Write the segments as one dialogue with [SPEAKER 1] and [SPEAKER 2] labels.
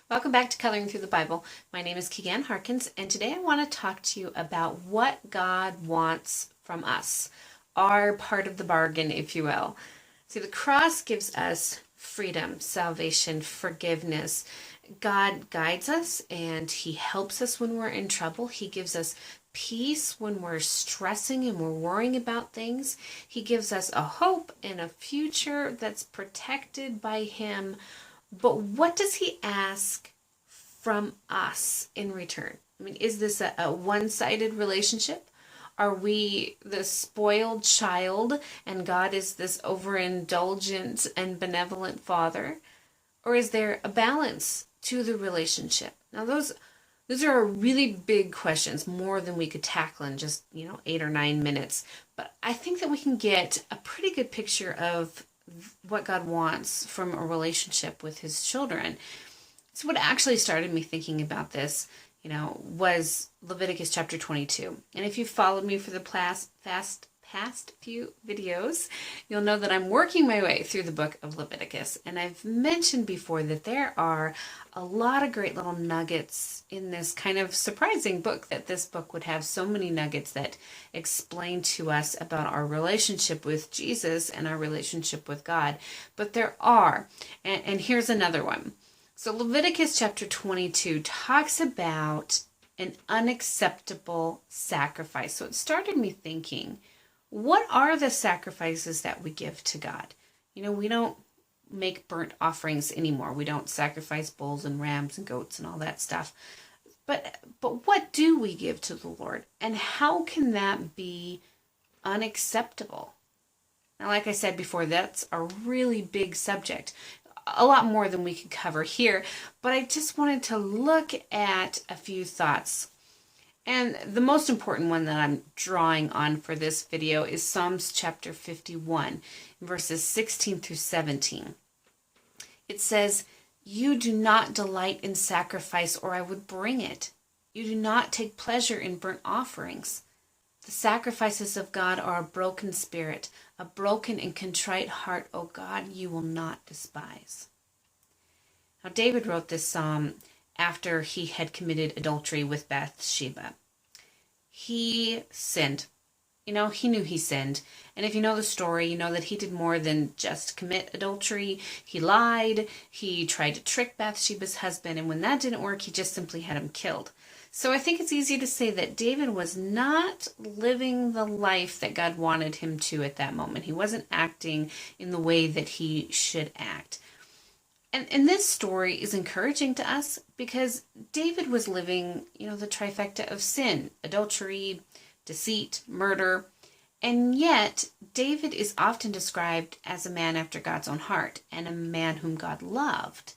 [SPEAKER 1] Welcome back to Coloring Through the Bible. My name is Keegan Harkins, and today I want to talk to you about what God wants from us, our part of the bargain, if you will. See, the cross gives us freedom, salvation, forgiveness. God guides us and He helps us when we're in trouble. He gives us peace when we're stressing and we're worrying about things. He gives us a hope and a future that's protected by Him. But what does He ask from us in return? I mean, is this a one-sided relationship? Are we the spoiled child and God is this overindulgent and benevolent father? Or is there a balance to the relationship? Now, those are really big questions, more than we could tackle in just, 8 or 9 minutes. But I think that we can get a pretty good picture of what God wants from a relationship with His children. So what actually started me thinking about this, was Leviticus chapter 22. And if you've followed me for the past few videos, you'll know that I'm working my way through the book of Leviticus. And I've mentioned before that there are a lot of great little nuggets in this kind of surprising book, that this book would have so many nuggets that explain to us about our relationship with Jesus and our relationship with God. But there are, and here's another one. So Leviticus chapter 22 talks about an unacceptable sacrifice. So it started me thinking, what are the sacrifices that we give to God? We don't make burnt offerings anymore. We don't sacrifice bulls and rams and goats and all that stuff. But what do we give to the Lord? And how can that be unacceptable? Now, like I said before, that's a really big subject. A lot more than we could cover here, but I just wanted to look at a few thoughts. And the most important one that I'm drawing on for this video is Psalms chapter 51, verses 16 through 17. It says, "You do not delight in sacrifice, or I would bring it. You do not take pleasure in burnt offerings. The sacrifices of God are a broken spirit, a broken and contrite heart, O God, you will not despise." Now, David wrote this psalm after he had committed adultery with Bathsheba. He sinned. He knew he sinned. And if you know the story, you know that he did more than just commit adultery. He lied. He tried to trick Bathsheba's husband. And when that didn't work, he just simply had him killed. So I think it's easy to say that David was not living the life that God wanted him to at that moment. He wasn't acting in the way that he should act. And this story is encouraging to us because David was living, the trifecta of sin: adultery, deceit, murder. And yet, David is often described as a man after God's own heart and a man whom God loved.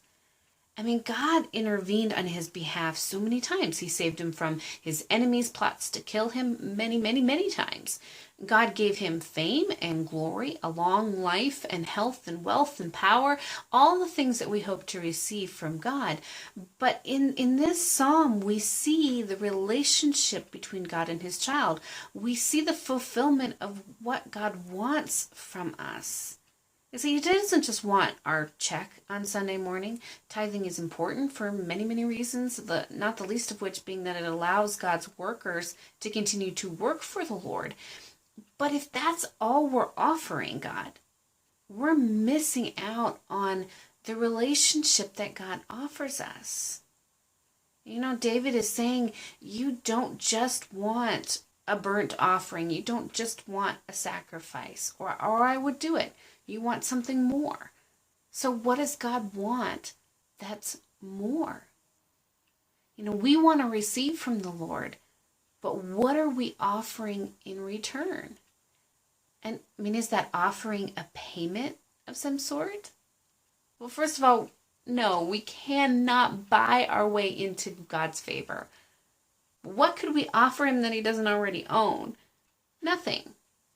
[SPEAKER 1] I mean, God intervened on his behalf so many times. He saved him from his enemies' plots to kill him many, many, many times. God gave him fame and glory, a long life and health and wealth and power, all the things that we hope to receive from God. But in this psalm, we see the relationship between God and His child. We see the fulfillment of what God wants from us. You see, He doesn't just want our check on Sunday morning. Tithing is important for many, many reasons, not the least of which being that it allows God's workers to continue to work for the Lord. But if that's all we're offering God, we're missing out on the relationship that God offers us. David is saying, you don't just want a burnt offering. You don't just want a sacrifice, or I would do it. You want something more. So what does God want that's more? We want to receive from the Lord, but what are we offering in return? And is that offering a payment of some sort? Well, first of all, no, we cannot buy our way into God's favor. What could we offer Him that He doesn't already own? Nothing.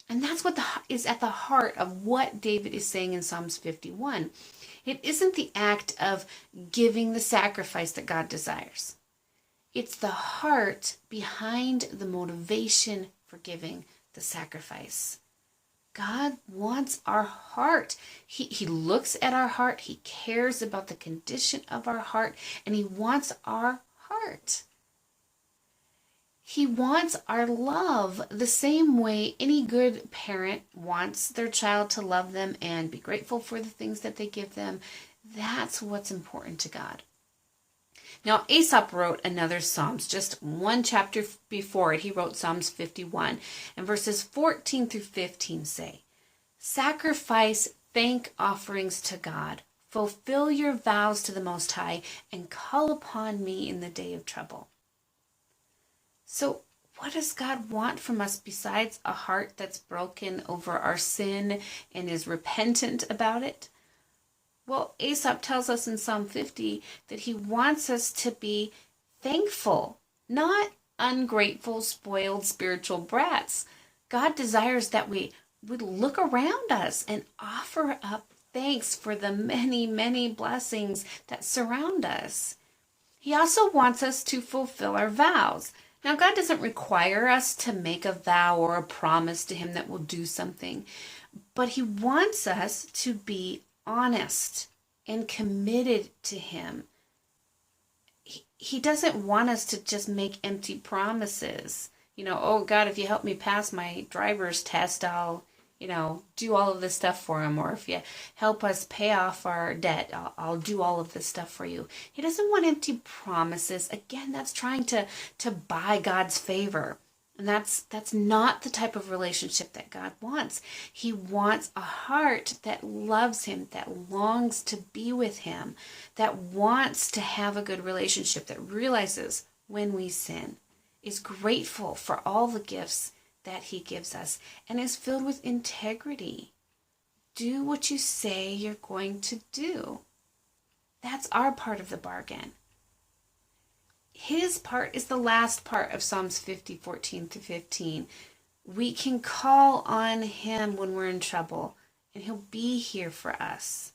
[SPEAKER 1] And that's what is at the heart of what David is saying in Psalms 51. It isn't the act of giving the sacrifice that God desires. It's the heart behind the motivation for giving the sacrifice. God wants our heart. He looks at our heart. He cares about the condition of our heart, and he wants our heart. He wants our love the same way any good parent wants their child to love them and be grateful for the things that they give them. That's what's important to God. Now, Aesop wrote another Psalms, just one chapter before it. He wrote Psalms 51, and verses 14 through 15 say, "Sacrifice thank offerings to God, fulfill your vows to the Most High, and call upon me in the day of trouble." So what does God want from us besides a heart that's broken over our sin and is repentant about it? Well, Aesop tells us in Psalm 50 that he wants us to be thankful, not ungrateful, spoiled spiritual brats. God desires that we would look around us and offer up thanks for the many, many blessings that surround us. He also wants us to fulfill our vows. Now, God doesn't require us to make a vow or a promise to him that we'll do something, but he wants us to be honest and committed to him. He doesn't want us to just make empty promises. Oh God, if you help me pass my driver's test, I'll, do all of this stuff for him. Or if you help us pay off our debt, I'll do all of this stuff for you. He doesn't want empty promises. Again, that's trying to buy God's favor. And that's not the type of relationship that God wants. He wants a heart that loves him, that longs to be with him, that wants to have a good relationship, that realizes when we sin, is grateful for all the gifts that he gives us, and is filled with integrity. Do what you say you're going to do. That's our part of the bargain. His part is the last part of Psalms 50, 14 to 15. We can call on him when we're in trouble, and he'll be here for us.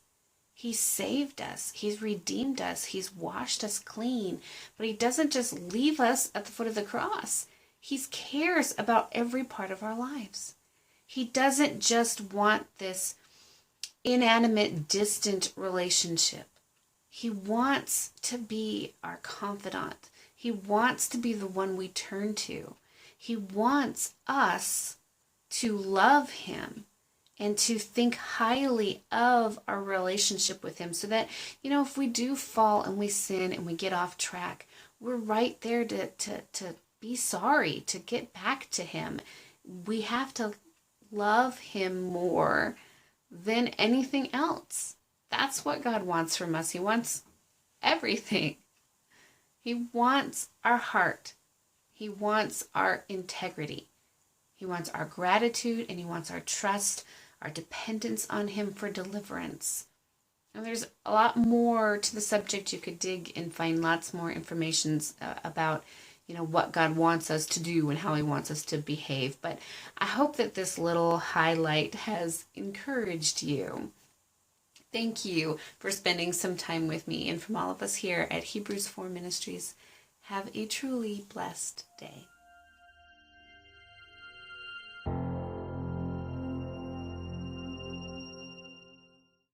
[SPEAKER 1] He saved us. He's redeemed us. He's washed us clean. But he doesn't just leave us at the foot of the cross. He cares about every part of our lives. He doesn't just want this inanimate, distant relationship. He wants to be our confidant. He wants to be the one we turn to. He wants us to love him and to think highly of our relationship with him, so that, if we do fall and we sin and we get off track, we're right there to be sorry, to get back to him. We have to love him more than anything else. That's what God wants from us. He wants everything. He wants our heart. He wants our integrity. He wants our gratitude, and he wants our trust, our dependence on him for deliverance. And there's a lot more to the subject. You could dig and find lots more information about what God wants us to do and how he wants us to behave. But I hope that this little highlight has encouraged you. Thank you for spending some time with me, and from all of us here at Hebrews 4 Ministries, have a truly blessed day.